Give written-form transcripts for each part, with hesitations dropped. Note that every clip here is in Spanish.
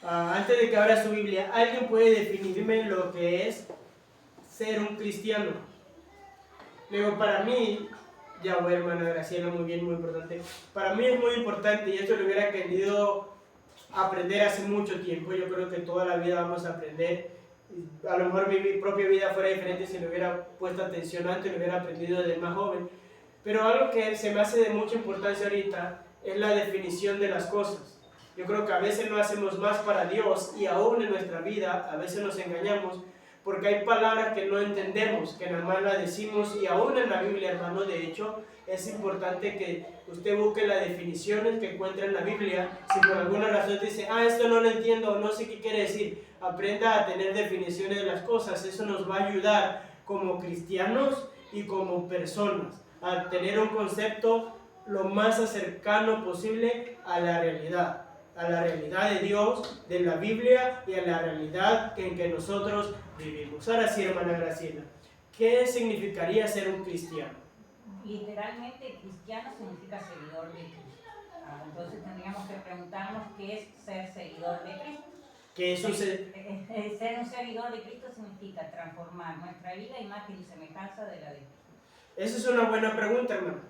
Antes de que abra su Biblia, ¿alguien puede definirme lo que es ser un cristiano? Luego, para mí, ya voy, hermana Graciela, muy bien, muy importante. Para mí es muy importante, y esto lo hubiera querido aprender hace mucho tiempo. Yo creo que toda la vida vamos a aprender. A lo mejor mi propia vida fuera diferente si le hubiera puesto atención antes, lo hubiera aprendido desde más joven. Pero algo que se me hace de mucha importancia ahorita es la definición de las cosas. Yo creo que a veces no hacemos más para Dios y aún en nuestra vida a veces nos engañamos porque hay palabras que no entendemos, que nada más las decimos, y aún en la Biblia, hermano, de hecho, es importante que usted busque las definiciones que encuentra en la Biblia. Si por alguna razón dice, esto no lo entiendo, no sé qué quiere decir, aprenda a tener definiciones de las cosas. Eso nos va a ayudar como cristianos y como personas a tener un concepto lo más cercano posible a la realidad de Dios, de la Biblia y a la realidad en que nosotros vivimos. Ahora sí, hermana Graciela, ¿qué significaría ser un cristiano? Literalmente, cristiano significa seguidor de Cristo. Entonces tendríamos que preguntarnos qué es ser seguidor de Cristo. Ser un seguidor de Cristo significa transformar nuestra vida, imagen y semejanza de la de Cristo. Esa es una buena pregunta, hermano.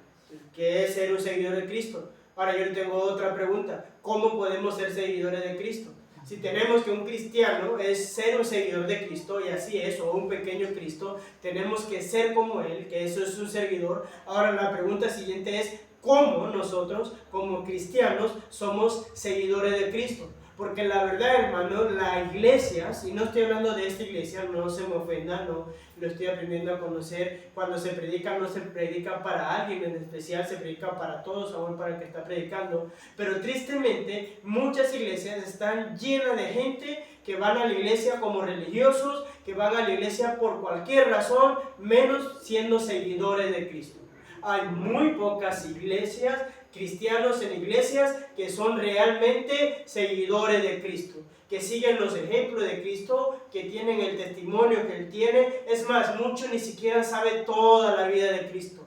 ¿Qué es ser un seguidor de Cristo? Ahora yo le tengo otra pregunta. ¿Cómo podemos ser seguidores de Cristo? Si tenemos que un cristiano es ser un seguidor de Cristo, y así es, o un pequeño Cristo, tenemos que ser como Él, que eso es un seguidor. Ahora la pregunta siguiente es, ¿cómo nosotros, como cristianos, somos seguidores de Cristo? Porque la verdad, hermano, la iglesia, si no estoy hablando de esta iglesia, no se me ofenda, no lo estoy aprendiendo a conocer. Cuando se predica, no se predica para alguien en especial, se predica para todos, aún para el que está predicando. Pero tristemente, muchas iglesias están llenas de gente que van a la iglesia como religiosos, que van a la iglesia por cualquier razón, menos siendo seguidores de Cristo. Hay muy pocas iglesias, cristianos en iglesias que son realmente seguidores de Cristo, que siguen los ejemplos de Cristo, que tienen el testimonio que Él tiene. Es más, muchos ni siquiera saben toda la vida de Cristo,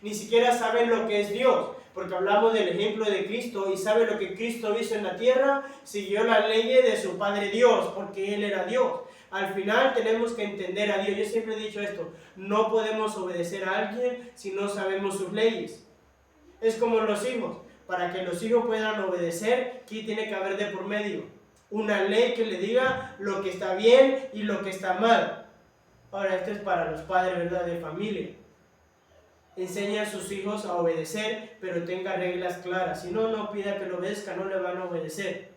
ni siquiera saben lo que es Dios, porque hablamos del ejemplo de Cristo y sabe lo que Cristo hizo en la tierra, siguió las leyes de su Padre Dios, porque Él era Dios. Al final tenemos que entender a Dios. Yo siempre he dicho esto, no podemos obedecer a alguien si no sabemos sus leyes. Es como los hijos. Para que los hijos puedan obedecer, ¿qué tiene que haber de por medio? Una ley que le diga lo que está bien y lo que está mal. Ahora, esto es para los padres, ¿verdad?, de familia. Enseña a sus hijos a obedecer, pero tenga reglas claras. Si no, no pida que lo obedezca, no le van a obedecer.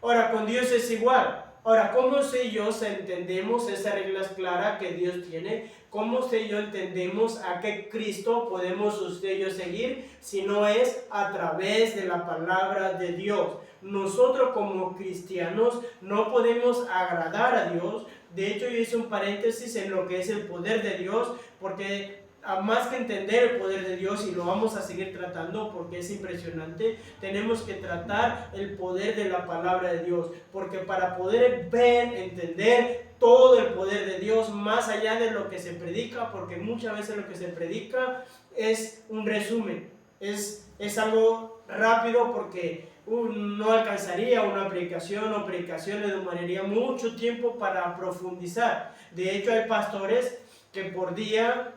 Ahora, con Dios es igual. Ahora, ¿cómo sé yo si entendemos esas reglas claras que Dios tiene? ¿Cómo sé yo entendemos a qué Cristo podemos usted y yo seguir? Si no es a través de la palabra de Dios. Nosotros como cristianos no podemos agradar a Dios. De hecho, yo hice un paréntesis en lo que es el poder de Dios, porque más que entender el poder de Dios, y lo vamos a seguir tratando porque es impresionante, tenemos que tratar el poder de la palabra de Dios, porque para poder ver, entender todo el poder de Dios, más allá de lo que se predica, porque muchas veces lo que se predica es un resumen, es algo rápido, porque no alcanzaría una predicación o predicación, le tomaría mucho tiempo para profundizar. De hecho, hay pastores que por día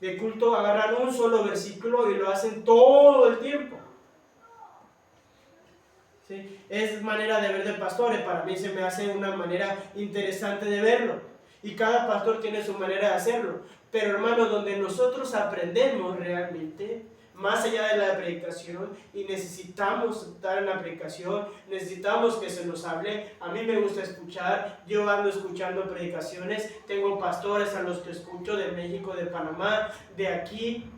de culto agarran un solo versículo y lo hacen todo el tiempo. ¿Sí? Es manera de ver de pastores. Para mí se me hace una manera interesante de verlo, y cada pastor tiene su manera de hacerlo. Pero hermano, donde nosotros aprendemos realmente, más allá de la predicación, y necesitamos estar en la predicación, necesitamos que se nos hable. A mí me gusta escuchar, yo ando escuchando predicaciones, tengo pastores a los que escucho de México, de Panamá, de aquí.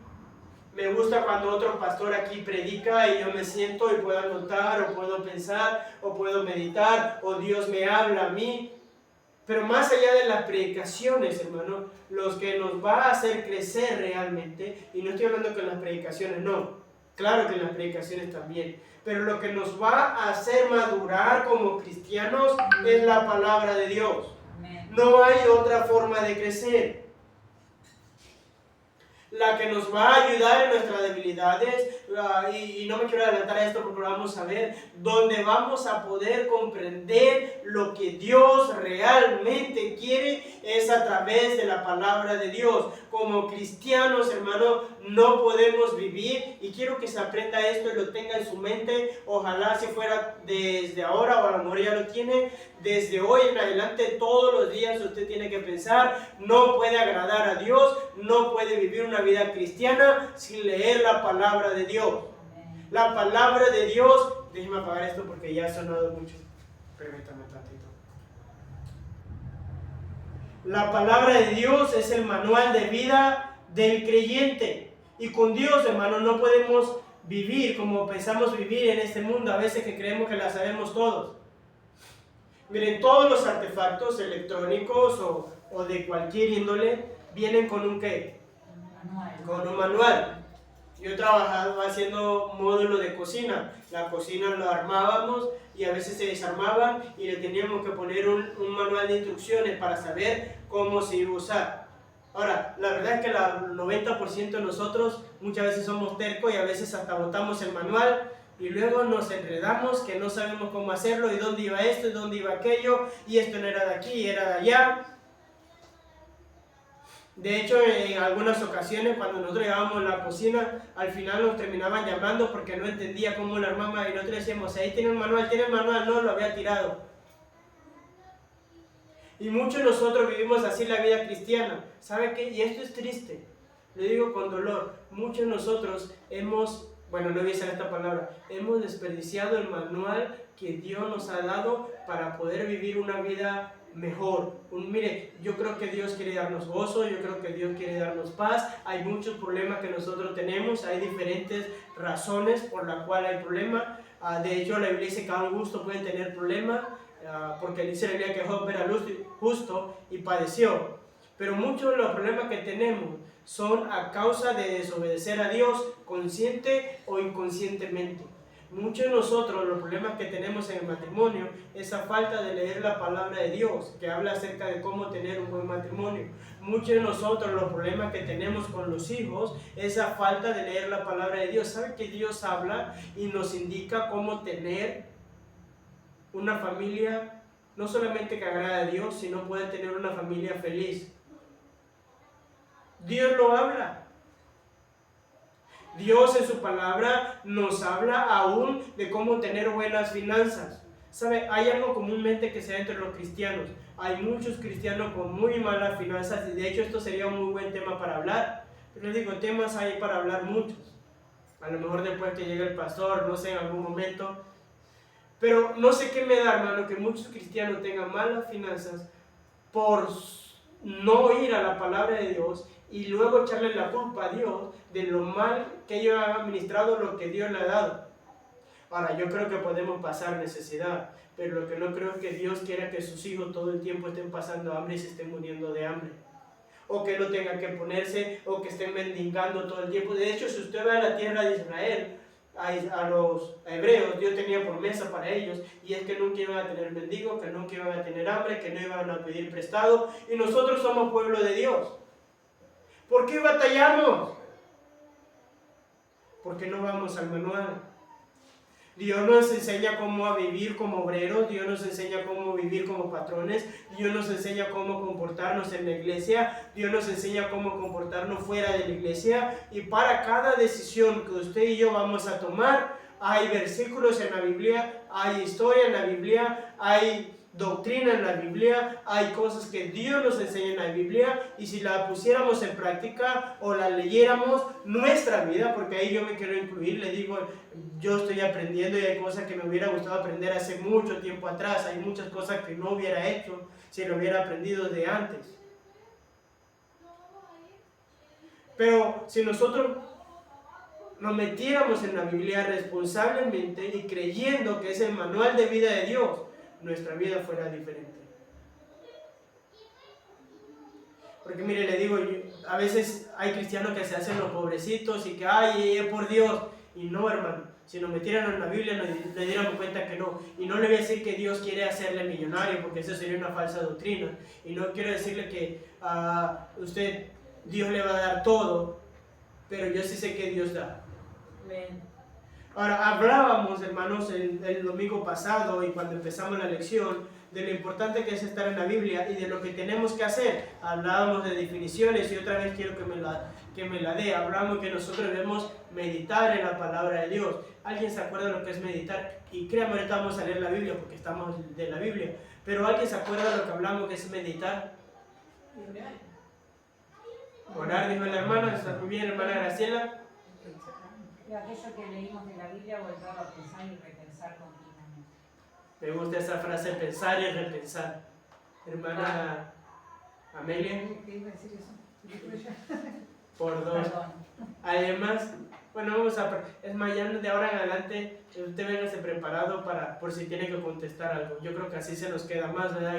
Me gusta cuando otro pastor aquí predica y yo me siento y puedo anotar, o puedo pensar, o puedo meditar, o Dios me habla a mí. Pero más allá de las predicaciones, hermano, los que nos va a hacer crecer realmente, y no estoy hablando que en las predicaciones no, claro que en las predicaciones también, pero lo que nos va a hacer madurar como cristianos es la palabra de Dios. No hay otra forma de crecer. la que nos va a ayudar en nuestras debilidades, y no me quiero adelantar a esto porque lo vamos a ver, donde vamos a poder comprender lo que Dios realmente quiere es a través de la palabra de Dios. Como cristianos, hermano, no podemos vivir, y quiero que se aprenda esto y lo tenga en su mente. Ojalá si fuera desde ahora, o a lo mejor ya lo tiene, desde hoy en adelante, todos los días usted tiene que pensar: no puede agradar a Dios, no puede vivir una vida cristiana sin leer la palabra de Dios. La palabra de Dios, déjeme apagar esto porque ya ha sonado mucho. Permítame tantito. La palabra de Dios es el manual de vida del creyente. Y con Dios, hermano, no podemos vivir como pensamos vivir en este mundo, a veces que creemos que la sabemos todos. Miren, todos los artefactos electrónicos o de cualquier índole vienen con un ¿qué? Con un manual. Yo he trabajado haciendo módulos de cocina. La cocina lo armábamos y a veces se desarmaban y le teníamos que poner un manual de instrucciones para saber cómo se iba a usar. Ahora, la verdad es que el 90% de nosotros muchas veces somos tercos y a veces hasta botamos el manual y luego nos enredamos que no sabemos cómo hacerlo y dónde iba esto y dónde iba aquello y esto no era de aquí, era de allá. De hecho, en algunas ocasiones cuando nosotros llevábamos la cocina, al final nos terminaban llamando porque no entendía cómo la armaba y nosotros decíamos: ahí tiene el manual, no, lo había tirado. Y muchos de nosotros vivimos así la vida cristiana. ¿Sabe qué? Y esto es triste, le digo con dolor. Muchos de nosotros hemos desperdiciado el manual que Dios nos ha dado para poder vivir una vida mejor. Mire, yo creo que Dios quiere darnos gozo, yo creo que Dios quiere darnos paz. Hay muchos problemas que nosotros tenemos, hay diferentes razones por las cuales hay problemas. De hecho, la Biblia dice que a un justo pueden tener problemas, porque dice la Biblia que Job era justo y padeció. Pero muchos de los problemas que tenemos son a causa de desobedecer a Dios, consciente o inconscientemente. Muchos de nosotros, los problemas que tenemos en el matrimonio, esa falta de leer la palabra de Dios, que habla acerca de cómo tener un buen matrimonio. Muchos de nosotros, los problemas que tenemos con los hijos, esa falta de leer la palabra de Dios. ¿Sabe que Dios habla y nos indica cómo tener una familia, no solamente que agrada a Dios, sino puede tener una familia feliz? Dios lo habla. Dios en su palabra nos habla aún de cómo tener buenas finanzas. ¿Sabe? Hay algo comúnmente que se da entre los cristianos. Hay muchos cristianos con muy malas finanzas y de hecho esto sería un muy buen tema para hablar. Pero les digo, temas hay para hablar muchos. A lo mejor después que llegue el pastor, no sé, en algún momento. Pero no sé qué me da, hermano, que muchos cristianos tengan malas finanzas por no ir a la palabra de Dios y luego echarle la culpa a Dios de lo mal que ellos han administrado lo que Dios le ha dado. Ahora, yo creo que podemos pasar necesidad, pero lo que no creo es que Dios quiera que sus hijos todo el tiempo estén pasando hambre y se estén muriendo de hambre. O que no tengan que ponerse, o que estén mendigando todo el tiempo. De hecho, si usted va a la tierra de Israel, a los hebreos, Dios tenía promesa para ellos, y es que nunca iban a tener mendigos, que nunca iban a tener hambre, que no iban a pedir prestado, y nosotros somos pueblo de Dios. ¿Por qué batallamos? Porque no vamos al manual. Dios nos enseña cómo a vivir como obreros, Dios nos enseña cómo vivir como patrones, Dios nos enseña cómo comportarnos en la iglesia, Dios nos enseña cómo comportarnos fuera de la iglesia, y para cada decisión que usted y yo vamos a tomar, hay versículos en la Biblia, hay historia en la Biblia, hay doctrina en la Biblia, hay cosas que Dios nos enseña en la Biblia, y si la pusiéramos en práctica o la leyéramos, nuestra vida, porque ahí yo me quiero incluir, le digo, yo estoy aprendiendo y hay cosas que me hubiera gustado aprender hace mucho tiempo atrás, hay muchas cosas que no hubiera hecho si lo hubiera aprendido de antes. Pero si nosotros nos metiéramos en la Biblia responsablemente y creyendo que es el manual de vida de Dios, nuestra vida fuera diferente. Porque mire, le digo, a veces hay cristianos que se hacen los pobrecitos y que, ay, por Dios. Y no, hermano, si nos metieran en la Biblia nos diéramos cuenta que no. Y no le voy a decir que Dios quiere hacerle millonario, porque eso sería una falsa doctrina. Y no quiero decirle que Dios le va a dar todo. pero yo sí sé que Dios da. Amén. Ahora, hablábamos, hermanos, el domingo pasado y cuando empezamos la lección, de lo importante que es estar en la Biblia y de lo que tenemos que hacer. Hablábamos de definiciones y otra vez quiero que me la dé. Hablamos que nosotros debemos meditar en la palabra de Dios. ¿Alguien se acuerda de lo que es meditar? Y créanme, ahorita vamos a leer la Biblia porque estamos de la Biblia. Pero ¿alguien se acuerda de lo que hablamos que es meditar? Orar, dijo la hermana, está muy bien, hermana Graciela. Y aquello que leímos de la Biblia, volver a pensar y repensar continuamente. Me gusta esa frase, pensar y repensar. Hermana Amelia. ¿Qué iba a decir eso? Por dos. Perdón. Además, bueno, es más, ya de ahora en adelante, usted véngase preparado por si tiene que contestar algo. Yo creo que así se nos queda más, ¿verdad?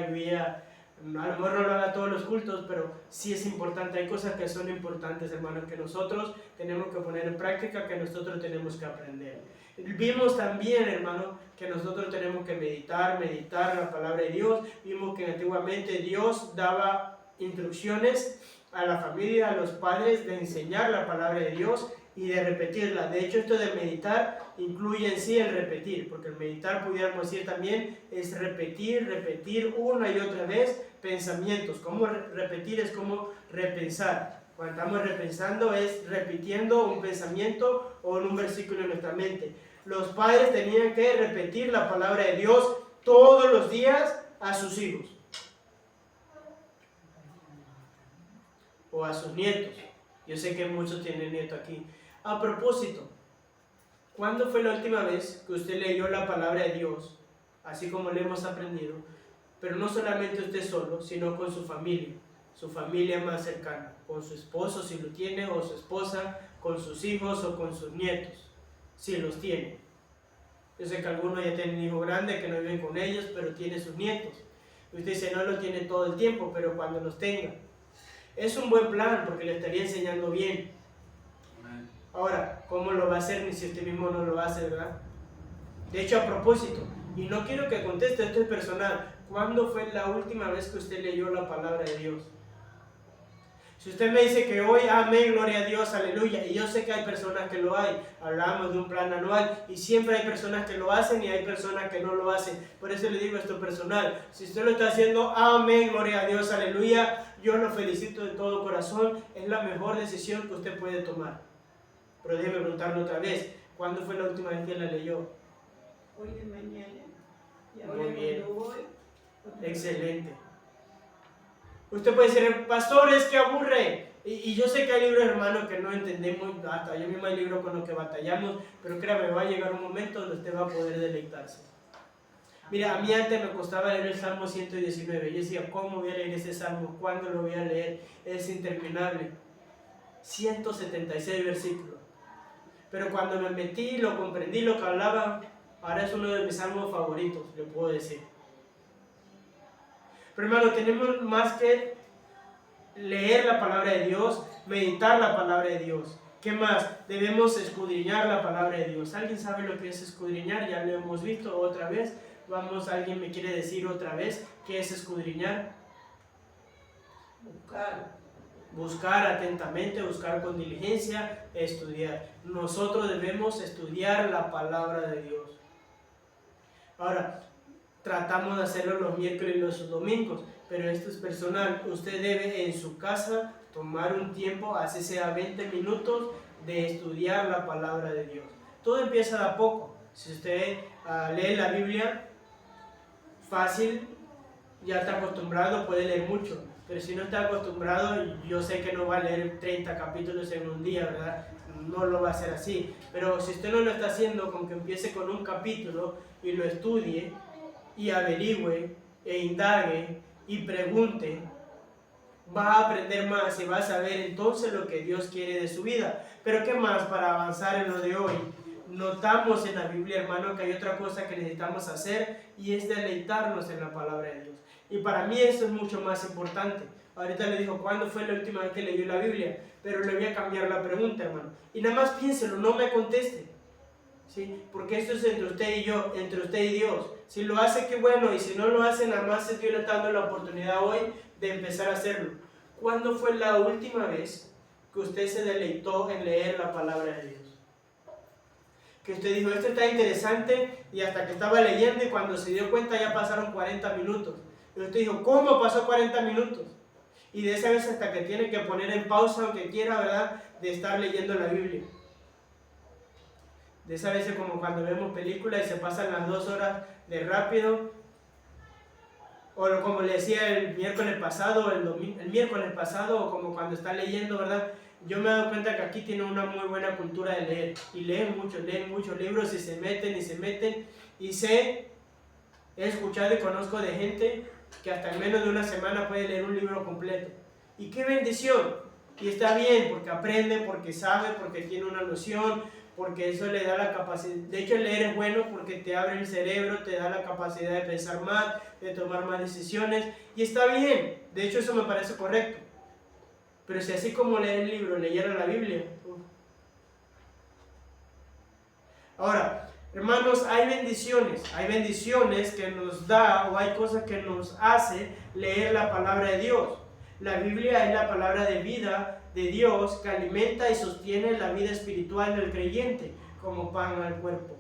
A lo mejor no lo haga todos los cultos, pero sí es importante. Hay cosas que son importantes, hermanos, que nosotros tenemos que poner en práctica, que nosotros tenemos que aprender. Vimos también, hermano, que nosotros tenemos que meditar la palabra de Dios. Vimos que antiguamente Dios daba instrucciones a la familia, a los padres, de enseñar la palabra de Dios y de repetirla. De hecho, esto de meditar incluye en sí el repetir, porque el meditar, pudiéramos decir también, es repetir una y otra vez pensamientos. Como repetir es como repensar. Cuando estamos repensando es repitiendo un pensamiento o un versículo en nuestra mente. Los padres tenían que repetir la palabra de Dios todos los días a sus hijos o a sus nietos. Yo sé que muchos tienen nietos aquí. A propósito, ¿cuándo fue la última vez que usted leyó la palabra de Dios, así como le hemos aprendido, pero no solamente usted solo, sino con su familia más cercana, con su esposo si lo tiene, o su esposa, con sus hijos o con sus nietos, si los tiene? Yo sé que algunos ya tienen hijos grandes que no viven con ellos, pero tiene sus nietos. Y usted dice, no lo tiene todo el tiempo, pero cuando los tenga. Es un buen plan porque le estaría enseñando bien. Ahora, ¿cómo lo va a hacer? Ni si usted mismo no lo hace, ¿verdad? De hecho, a propósito, y no quiero que conteste, esto es personal, ¿cuándo fue la última vez que usted leyó la palabra de Dios? Si usted me dice que hoy, amén, gloria a Dios, aleluya, y yo sé que hay personas que lo hay, hablamos de un plan anual, y siempre hay personas que lo hacen y hay personas que no lo hacen, por eso le digo esto personal. Si usted lo está haciendo, amén, gloria a Dios, aleluya, yo lo felicito de todo corazón, es la mejor decisión que usted puede tomar. Pero déjeme preguntarle otra vez, ¿cuándo fue la última vez que la leyó? Hoy de mañana. Y Muy ahora bien. cuando voy. Excelente. Usted puede decir, pastor, es que aburre. Y yo sé que hay libros, hermanos, que no entendemos, hasta yo mismo hay libros con los que batallamos, pero créame, va a llegar un momento donde usted va a poder deleitarse. Mira, a mí antes me costaba leer el Salmo 119. Yo decía, ¿cómo voy a leer ese Salmo? ¿Cuándo lo voy a leer? Es interminable. 176 versículos. Pero cuando me metí, lo comprendí, lo que hablaba, ahora es uno de mis salmos favoritos, le puedo decir. Pero hermano, tenemos más que leer la palabra de Dios, meditar la palabra de Dios. ¿Qué más? Debemos escudriñar la palabra de Dios. ¿Alguien sabe lo que es escudriñar? Ya lo hemos visto otra vez. ¿Alguien me quiere decir otra vez qué es escudriñar? Buscar atentamente, buscar con diligencia, estudiar. Nosotros debemos estudiar la palabra de Dios. Ahora, tratamos de hacerlo los miércoles y los domingos, pero esto es personal. Usted debe en su casa tomar un tiempo, así sea 20 minutos, de estudiar la palabra de Dios. Todo empieza de a poco. Si usted lee la Biblia fácil, ya está acostumbrado, puede leer mucho. Pero si no está acostumbrado, yo sé que no va a leer 30 capítulos en un día, ¿verdad? No lo va a hacer así. Pero si usted no lo está haciendo, con que empiece con un capítulo y lo estudie y averigüe e indague y pregunte, va a aprender más y va a saber entonces lo que Dios quiere de su vida. Pero ¿qué más para avanzar en lo de hoy? Notamos en la Biblia, hermano, que hay otra cosa que necesitamos hacer y es deleitarnos en la palabra de Dios. Y para mí eso es mucho más importante. Ahorita le digo, ¿cuándo fue la última vez que leyó la Biblia? Pero le voy a cambiar la pregunta, hermano. Y nada más piénselo, no me conteste. ¿Sí? Porque esto es entre usted y yo, entre usted y Dios. Si lo hace, qué bueno. Y si no lo hace, nada más Dios le está dando la oportunidad hoy de empezar a hacerlo. ¿Cuándo fue la última vez que usted se deleitó en leer la palabra de Dios? Que usted dijo, esto está interesante, y hasta que estaba leyendo y cuando se dio cuenta ya pasaron 40 minutos. Y usted dijo, ¿cómo pasó 40 minutos? Y de esa vez hasta que tiene que poner en pausa, aunque quiera, ¿verdad?, de estar leyendo la Biblia. De esa vez es como cuando vemos películas y se pasan las 2 horas de rápido. O como le decía el miércoles pasado, el miércoles pasado, o como cuando está leyendo, ¿verdad? Yo me he dado cuenta que aquí tienen una muy buena cultura de leer. Y leen muchos libros y se meten. Y he escuchado y conozco de gente que hasta en menos de una semana puede leer un libro completo. ¡Y qué bendición! Y está bien, porque aprende, porque sabe, porque tiene una noción, porque eso le da la capacidad. De hecho, leer es bueno porque te abre el cerebro, te da la capacidad de pensar más, de tomar más decisiones, y está bien. De hecho, eso me parece correcto. Pero si así como leer el libro, leyera la Biblia. Ahora, hermanos, hay bendiciones que nos da, o hay cosas que nos hace leer la palabra de Dios. La Biblia es la palabra de vida de Dios que alimenta y sostiene la vida espiritual del creyente como pan al cuerpo.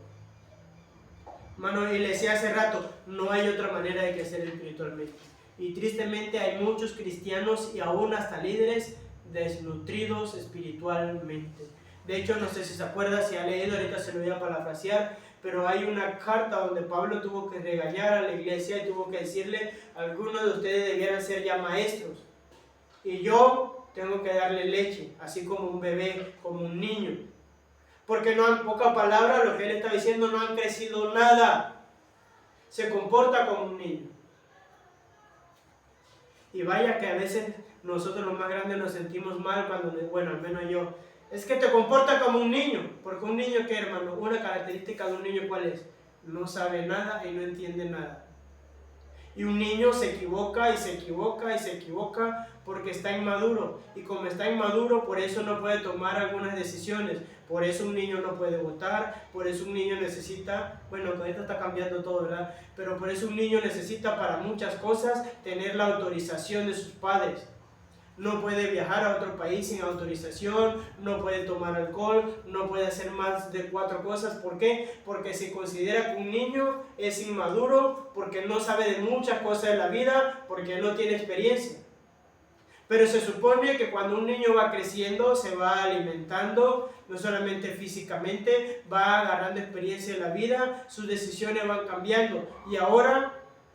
Hermano, y le decía hace rato, no hay otra manera de crecer espiritualmente. Y tristemente hay muchos cristianos y aún hasta líderes desnutridos espiritualmente. De hecho, no sé si se acuerda, si ha leído, ahorita se lo voy a parafrasear, pero hay una carta donde Pablo tuvo que regañar a la iglesia y tuvo que decirle, algunos de ustedes debieran ser ya maestros. Y yo tengo que darle leche, así como un bebé, como un niño. Porque no, en pocas palabras, lo que él está diciendo, no han crecido nada. Se comporta como un niño. Y vaya que a veces nosotros los más grandes nos sentimos mal cuando, bueno, al menos yo, es que te comporta como un niño. Porque un niño, ¿qué, hermano? Una característica de un niño, ¿cuál es? No sabe nada y no entiende nada. Y un niño se equivoca y se equivoca y se equivoca porque está inmaduro. Y como está inmaduro, por eso no puede tomar algunas decisiones. Por eso un niño no puede votar, por eso un niño necesita, bueno, ahorita está cambiando todo, ¿verdad? Pero por eso un niño necesita para muchas cosas tener la autorización de sus padres. No puede viajar a otro país sin autorización, no puede tomar alcohol, no puede hacer más de 4 cosas. ¿Por qué? Porque se considera que un niño es inmaduro, porque no sabe de muchas cosas de la vida, porque no tiene experiencia. Pero se supone que cuando un niño va creciendo, se va alimentando, no solamente físicamente, va agarrando experiencia en la vida, sus decisiones van cambiando y ahora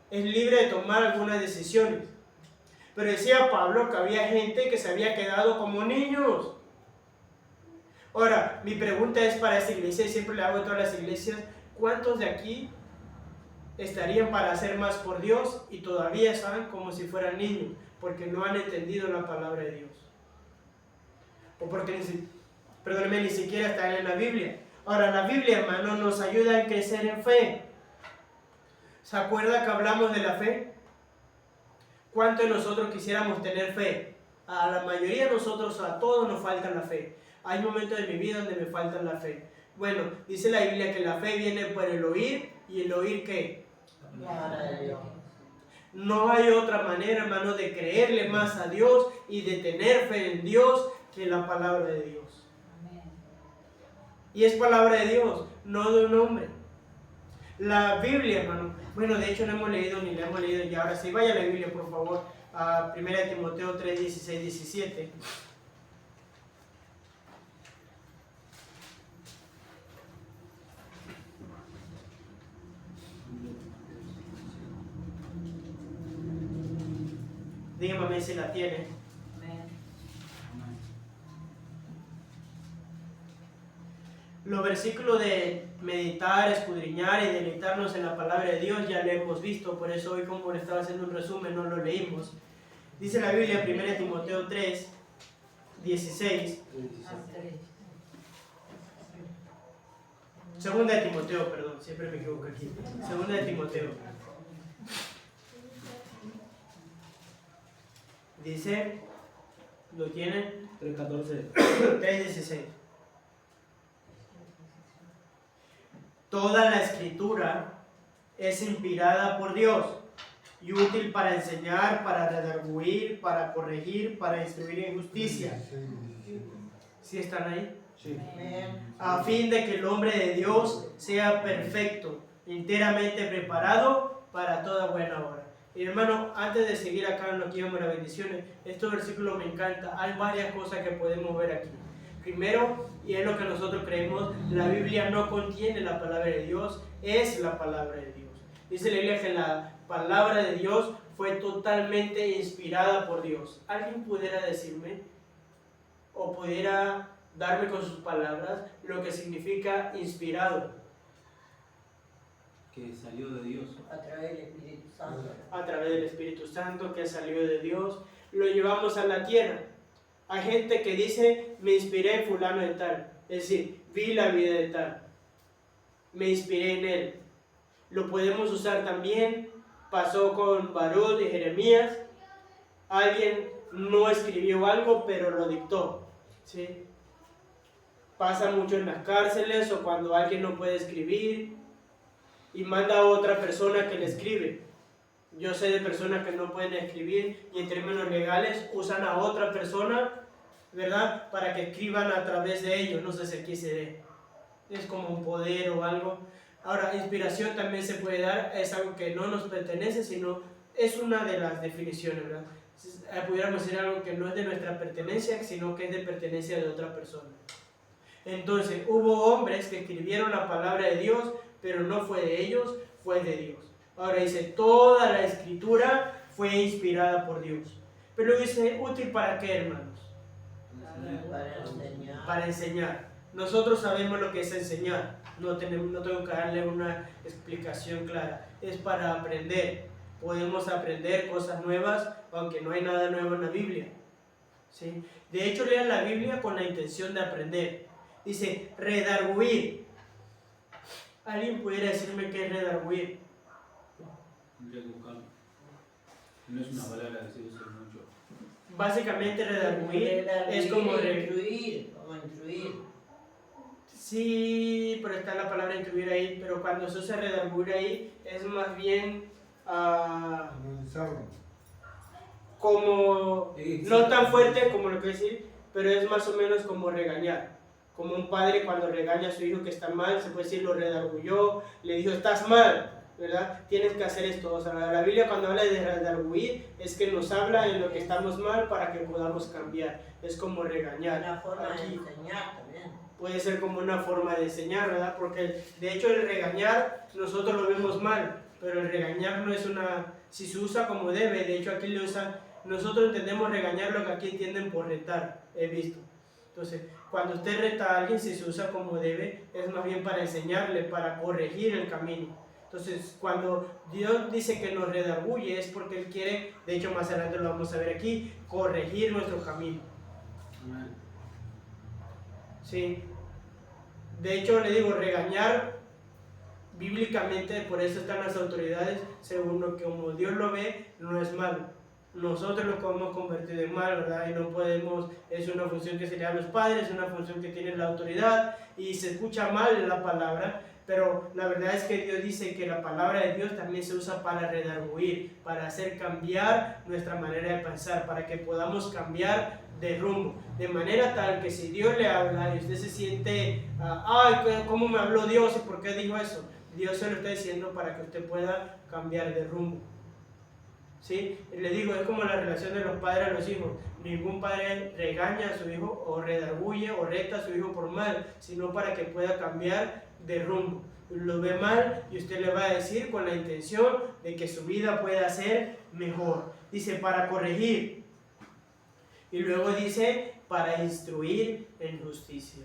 es libre de tomar algunas decisiones. Pero decía Pablo que había gente que se había quedado como niños. Ahora, mi pregunta es para esta iglesia, y siempre le hago a todas las iglesias, ¿cuántos de aquí estarían para hacer más por Dios y todavía están como si fueran niños? Porque no han entendido la palabra de Dios. O porque, ni siquiera están en la Biblia. Ahora, la Biblia, hermano, nos ayuda a crecer en fe. ¿Se acuerda que hablamos de la fe? ¿Cuántos de nosotros quisiéramos tener fe? A la mayoría de nosotros, a todos nos falta la fe. Hay momentos de mi vida donde me falta la fe. Bueno, dice la Biblia que la fe viene por el oír, ¿y el oír qué? La palabra de Dios. No hay otra manera, hermano, de creerle más a Dios y de tener fe en Dios que la palabra de Dios. Amén. Y es palabra de Dios, no de un hombre. La Biblia, hermano, bueno, de hecho no hemos leído ni la hemos leído ya. Ahora sí, vaya a la Biblia, por favor, a 1 Timoteo 3, 16, 17. Dígame si la tiene. Amén. Los versículos de meditar, escudriñar y deleitarnos en la palabra de Dios ya lo hemos visto, por eso hoy, como le estaba haciendo un resumen, no lo leímos. Dice la Biblia, 1 Timoteo 3, 16. Segunda de Timoteo, perdón, siempre me equivoco aquí. Segunda de Timoteo. Dice, ¿lo tienen? 3:14. 3:16. Toda la escritura es inspirada por Dios y útil para enseñar, para redarguir, para corregir, para instruir en justicia, ¿Sí están ahí? Sí. Amén. A fin de que el hombre de Dios sea perfecto, enteramente preparado para toda buena obra. Y hermano, antes de seguir acá en lo que llamamos las bendiciones, este versículo me encanta. Hay varias cosas que podemos ver aquí. Primero, y es lo que nosotros creemos, la Biblia no contiene la palabra de Dios, es la palabra de Dios. Dice la Biblia que la palabra de Dios fue totalmente inspirada por Dios. ¿Alguien pudiera decirme o pudiera darme con sus palabras lo que significa inspirado? Que salió de Dios. A través del Espíritu Santo. A través del Espíritu Santo que salió de Dios, lo llevamos a la tierra. Hay gente que dice, me inspiré en fulano de tal, es decir, vi la vida de tal, me inspiré en él. Lo podemos usar también, pasó con Baruch y Jeremías, alguien no escribió algo, pero lo dictó, ¿sí? Pasa mucho en las cárceles o cuando alguien no puede escribir y manda a otra persona que le escribe. Yo sé de personas que no pueden escribir y en términos legales usan a otra persona, ¿verdad? Para que escriban a través de ellos. No sé si aquí se ve. Es como un poder o algo. Ahora, inspiración también se puede dar, es algo que no nos pertenece, sino es una de las definiciones, ¿verdad? Pudiéramos decir algo que no es de nuestra pertenencia, sino que es de pertenencia de otra persona. Entonces, hubo hombres que escribieron la palabra de Dios, pero no fue de ellos, fue de Dios. Ahora dice, toda la escritura fue inspirada por Dios. Pero dice, ¿útil para qué, hermanos? Para enseñar. Para enseñar. Nosotros sabemos lo que es enseñar. No tengo que darle una explicación clara. Es para aprender. Podemos aprender cosas nuevas, aunque no hay nada nuevo en la Biblia. ¿Sí? De hecho, lean la Biblia con la intención de aprender. Dice, redarguir. ¿Alguien pudiera decirme qué es redarguir? Tendría que buscarlo. No es una palabra que se usa mucho. Básicamente redarguir es como... Instruir. Sí, pero está la palabra instruir ahí, pero cuando se usa redarguir ahí es más bien como, no tan fuerte como lo que decir, pero es más o menos como regañar. Como un padre cuando regaña a su hijo que está mal, se puede decir lo redarguyó, le dijo estás mal, ¿verdad? Tienes que hacer esto. O sea, la Biblia cuando habla de redarguir es que nos habla en lo que estamos mal para que podamos cambiar. Es como regañar. Una forma de Aquí enseñar también. puede ser como una forma de enseñar, ¿verdad? Porque de hecho el regañar nosotros lo vemos mal, pero el regañar no es una... Si se usa como debe, de hecho aquí le usan... Nosotros entendemos regañar lo que aquí entienden por retar, he visto. Entonces, cuando usted reta a alguien, si se usa como debe, es más bien para enseñarle, para corregir el camino. Entonces, cuando Dios dice que nos redarguye, es porque Él quiere, de hecho más adelante lo vamos a ver aquí, corregir nuestro camino. Sí. De hecho, le digo, regañar bíblicamente, por eso están las autoridades, según lo que como Dios lo ve, no es malo. Nosotros lo podemos convertir en mal, ¿verdad? Y no podemos, es una función que se le da a los padres, es una función que tiene la autoridad y se escucha mal la palabra, pero la verdad es que Dios dice que la palabra de Dios también se usa para redarguir, para hacer cambiar nuestra manera de pensar, para que podamos cambiar de rumbo, de manera tal que si Dios le habla y usted se siente, ay, ¿cómo me habló Dios y por qué dijo eso? Dios se lo está diciendo para que usted pueda cambiar de rumbo. ¿Sí? Le digo, es como la relación de los padres a los hijos. Ningún padre regaña a su hijo o redarguye o reta a su hijo por mal, sino para que pueda cambiar de rumbo. Lo ve mal y usted le va a decir con la intención de que su vida pueda ser mejor. Dice, para corregir. Y luego dice, para instruir en justicia.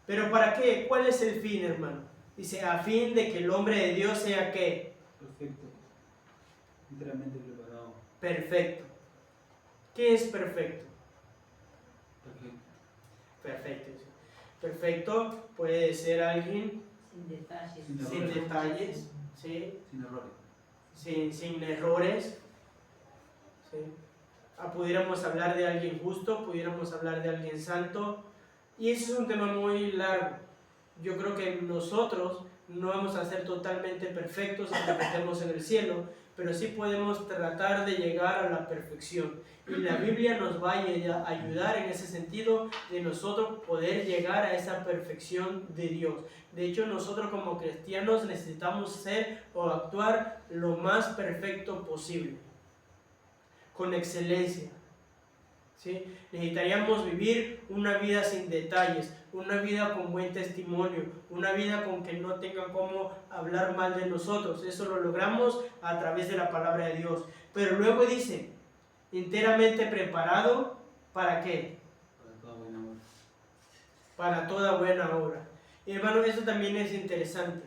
¿Pero para qué? ¿Cuál es el fin, hermano? Dice, a fin de que el hombre de Dios sea ¿qué? Perfecto. Enteramente preparado. Perfecto. ¿Qué es perfecto? Perfecto. Perfecto. Perfecto puede ser alguien Sin detalles. sin detalles, ¿sí? Sin errores. Sin errores. ¿Sí? Pudiéramos hablar de alguien justo, pudiéramos hablar de alguien santo. Y ese es un tema muy largo. Yo creo que nosotros no vamos a ser totalmente perfectos hasta que estemos en el cielo, pero sí podemos tratar de llegar a la perfección. Y la Biblia nos va a ayudar en ese sentido de nosotros poder llegar a esa perfección de Dios. De hecho, nosotros como cristianos necesitamos ser o actuar lo más perfecto posible, con excelencia. ¿Sí? Necesitaríamos vivir una vida sin detalles, una vida con buen testimonio, una vida con que no tengan cómo hablar mal de nosotros. Eso lo logramos a través de la palabra de Dios. Pero luego dice, enteramente preparado, ¿para qué? Para toda buena obra. Para toda buena obra. Y hermano, eso también es interesante.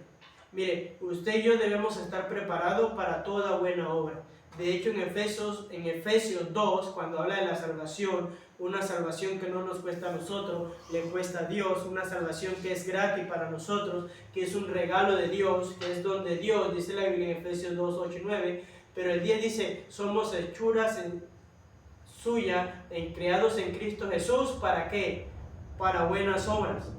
Mire, usted y yo debemos estar preparados para toda buena obra. De hecho, en Efesios 2, cuando habla de la salvación, una salvación que no nos cuesta a nosotros, le cuesta a Dios, una salvación que es gratis para nosotros, que es un regalo de Dios, que es don de Dios, dice la Biblia en Efesios 2, 8 y 9, pero el 10 dice, somos hechuras suya, creados en Cristo Jesús, ¿para qué? Para buenas obras.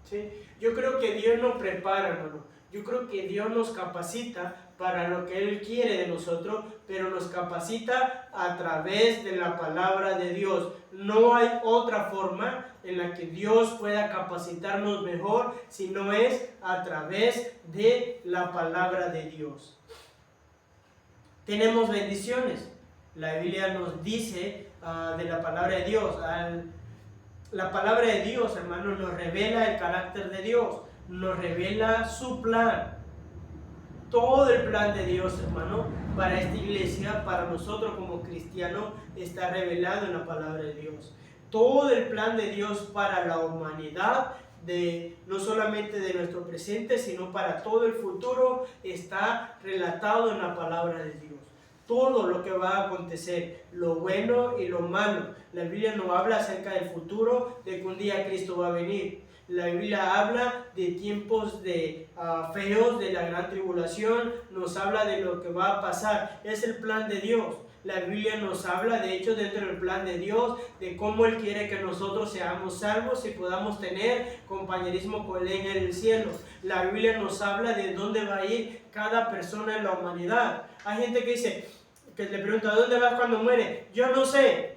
¿Sí? Yo creo que Dios nos prepara, hermano. Yo creo que Dios nos capacita para lo que Él quiere de nosotros, pero nos capacita a través de la palabra de Dios. No hay otra forma en la que Dios pueda capacitarnos mejor si no es a través de la palabra de Dios. Tenemos bendiciones. La Biblia nos dice de la palabra de Dios. La palabra de Dios, hermano, nos revela el carácter de Dios, nos revela su plan. Todo el plan de Dios, hermano, para esta iglesia, para nosotros como cristianos, está revelado en la palabra de Dios. Todo el plan de Dios para la humanidad, no solamente de nuestro presente, sino para todo el futuro, está relatado en la palabra de Dios. Todo lo que va a acontecer, lo bueno y lo malo. La Biblia nos habla acerca del futuro, de que un día Cristo va a venir. La Biblia habla de tiempos feos, de la gran tribulación, nos habla de lo que va a pasar. Es el plan de Dios. La Biblia nos habla, de hecho, dentro del plan de Dios, de cómo Él quiere que nosotros seamos salvos y podamos tener compañerismo con Él en el cielo. La Biblia nos habla de dónde va a ir cada persona en la humanidad. Hay gente que dice, que le pregunta, ¿dónde vas cuando muere? Yo no sé.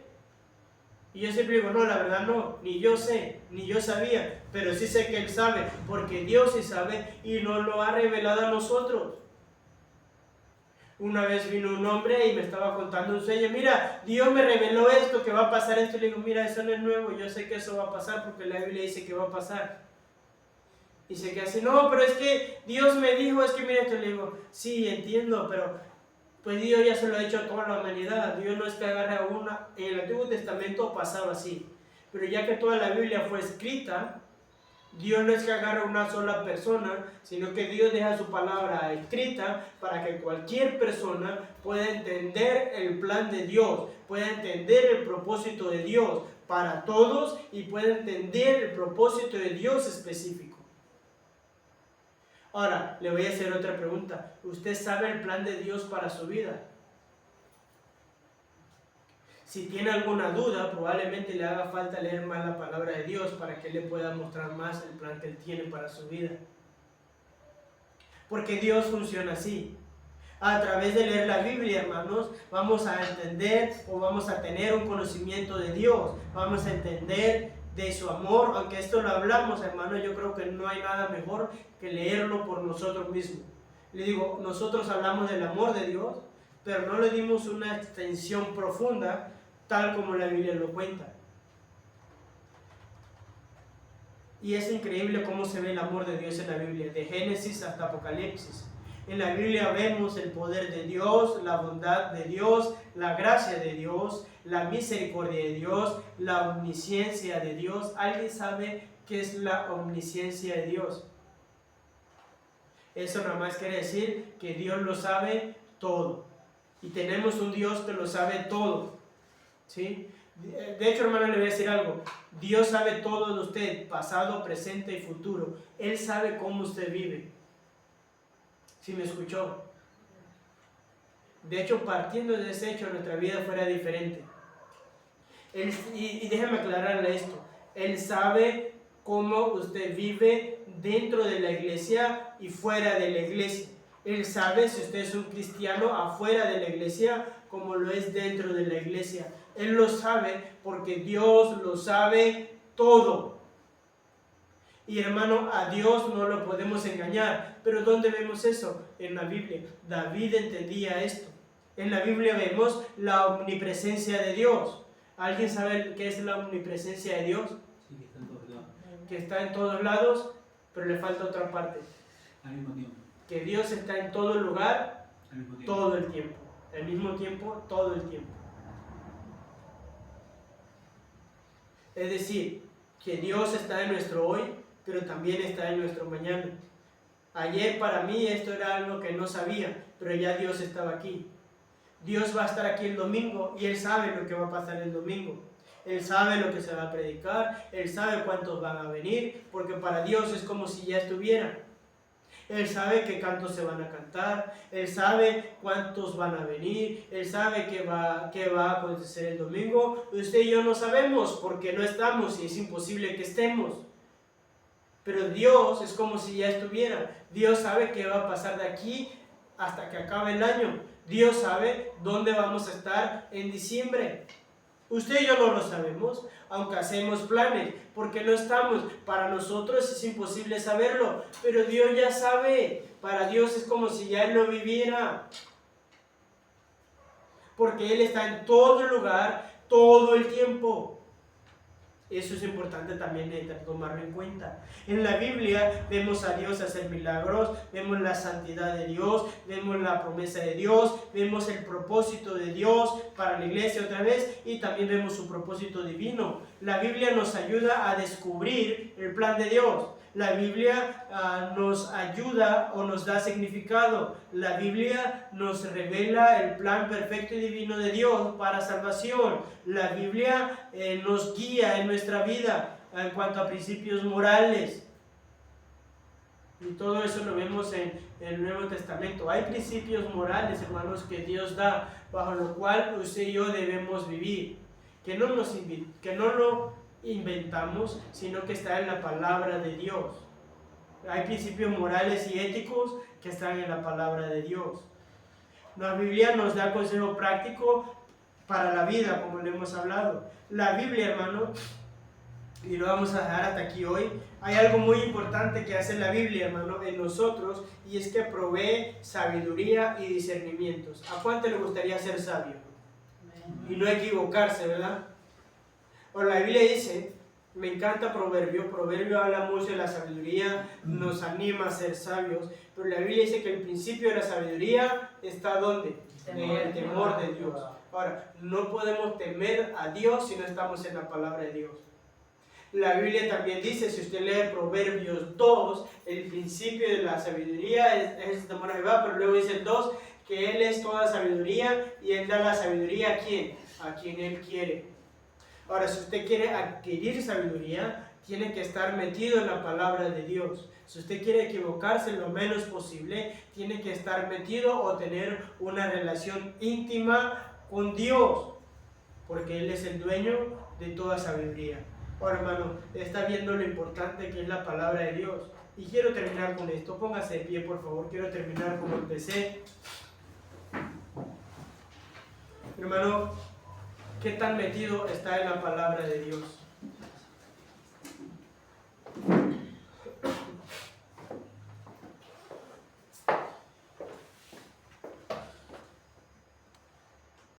Y yo siempre digo, no, la verdad no, ni yo sé, ni yo sabía, pero sí sé que Él sabe, porque Dios sí sabe y nos lo ha revelado a nosotros. Una vez vino un hombre y me estaba contando un sueño, mira, Dios me reveló esto, que va a pasar esto, y le digo, mira, eso no es nuevo, yo sé que eso va a pasar porque la Biblia dice que va a pasar. Y se queda así, no, pero es que Dios me dijo, es que mira esto, le digo, sí, entiendo, pero pues Dios ya se lo ha dicho a toda la humanidad. Dios no es que agarre a una. En el Antiguo Testamento pasaba así, pero ya que toda la Biblia fue escrita, Dios no es que agarre a una sola persona, sino que Dios deja su palabra escrita para que cualquier persona pueda entender el plan de Dios, pueda entender el propósito de Dios para todos y pueda entender el propósito de Dios específico. Ahora, le voy a hacer otra pregunta. ¿Usted sabe el plan de Dios para su vida? Si tiene alguna duda, probablemente le haga falta leer más la palabra de Dios para que Él le pueda mostrar más el plan que Él tiene para su vida. Porque Dios funciona así. A través de leer la Biblia, hermanos, vamos a entender o vamos a tener un conocimiento de Dios. Vamos a entender de su amor, aunque esto lo hablamos, hermano, yo creo que no hay nada mejor que leerlo por nosotros mismos. Le digo, nosotros hablamos del amor de Dios, pero no le dimos una extensión profunda, tal como la Biblia lo cuenta. Y es increíble cómo se ve el amor de Dios en la Biblia, de Génesis hasta Apocalipsis. En la Biblia vemos el poder de Dios, la bondad de Dios, la gracia de Dios, la misericordia de Dios, la omnisciencia de Dios. ¿Alguien sabe qué es la omnisciencia de Dios? Eso nada más quiere decir que Dios lo sabe todo. Y tenemos un Dios que lo sabe todo. ¿Sí? De hecho, hermano, le voy a decir algo. Dios sabe todo de usted, pasado, presente y futuro. Él sabe cómo usted vive. ¿Sí me escuchó? De hecho, partiendo de ese hecho, nuestra vida fuera diferente. Y déjame aclararle esto. Él sabe cómo usted vive dentro de la iglesia y fuera de la iglesia. Él sabe si usted es un cristiano afuera de la iglesia como lo es dentro de la iglesia. Él lo sabe porque Dios lo sabe todo. Y hermano, a Dios no lo podemos engañar. ¿Pero dónde vemos eso? En la Biblia. David entendía esto. En la Biblia vemos la omnipresencia de Dios. ¿Alguien sabe qué es la omnipresencia de Dios? Sí, que está en todos lados. Que está en todos lados, pero le falta otra parte. Al mismo tiempo. Que Dios está en todo lugar, Al mismo tiempo. todo el tiempo. Al mismo tiempo, todo el tiempo. Es decir, que Dios está en nuestro hoy, pero también está en nuestro mañana. Ayer para mí esto era algo que no sabía, pero ya Dios estaba aquí. Dios va a estar aquí el domingo y Él sabe lo que va a pasar el domingo. Él sabe lo que se va a predicar, Él sabe cuántos van a venir, porque para Dios es como si ya estuvieran. Él sabe qué cantos se van a cantar, Él sabe cuántos van a venir, Él sabe qué va a acontecer el domingo. Usted y yo no sabemos porque no estamos y es imposible que estemos. Pero Dios es como si ya estuviera. Dios sabe qué va a pasar de aquí hasta que acabe el año. Dios sabe dónde vamos a estar en diciembre. Usted y yo no lo sabemos, aunque hacemos planes, porque no estamos. Para nosotros es imposible saberlo, pero Dios ya sabe. Para Dios es como si ya Él lo viviera. Porque Él está en todo lugar, todo el tiempo. Eso es importante también tomarlo en cuenta. En la Biblia vemos a Dios hacer milagros, vemos la santidad de Dios, vemos la promesa de Dios, vemos el propósito de Dios para la iglesia otra vez y también vemos su propósito divino. La Biblia nos ayuda a descubrir el plan de Dios. La Biblia nos ayuda o nos da significado. La Biblia nos revela el plan perfecto y divino de Dios para salvación. La Biblia nos guía en nuestra vida en cuanto a principios morales. Y todo eso lo vemos en el Nuevo Testamento. Hay principios morales, hermanos, que Dios da, bajo lo cual usted y yo debemos vivir. Que no lo inventamos, sino que está en la palabra de Dios. Hay principios morales y éticos que están en la palabra de Dios. La Biblia nos da consejo práctico para la vida, como le hemos hablado. La Biblia, hermano, y lo vamos a dejar hasta aquí hoy, hay algo muy importante que hace la Biblia, hermano, en nosotros, y es que provee sabiduría y discernimientos. ¿A cuánto le gustaría ser sabio? Y no equivocarse, ¿verdad? Bueno, la Biblia dice, me encanta Proverbio habla mucho de la sabiduría, nos anima a ser sabios, pero la Biblia dice que el principio de la sabiduría está ¿dónde? En el temor de Dios. Ahora, no podemos temer a Dios si no estamos en la palabra de Dios. La Biblia también dice, si usted lee Proverbios 2, el principio de la sabiduría es el temor a Jehová, pero luego dice el 2, que Él es toda sabiduría y Él da la sabiduría ¿a quién? A quien Él quiere. Ahora, si usted quiere adquirir sabiduría, tiene que estar metido en la palabra de Dios. Si usted quiere equivocarse lo menos posible, tiene que estar metido o tener una relación íntima con Dios, porque Él es el dueño de toda sabiduría. Ahora, hermano, está viendo lo importante que es la palabra de Dios. Y quiero terminar con esto. Póngase de pie, por favor. Quiero terminar como empecé. Hermano, ¿qué tan metido está en la palabra de Dios?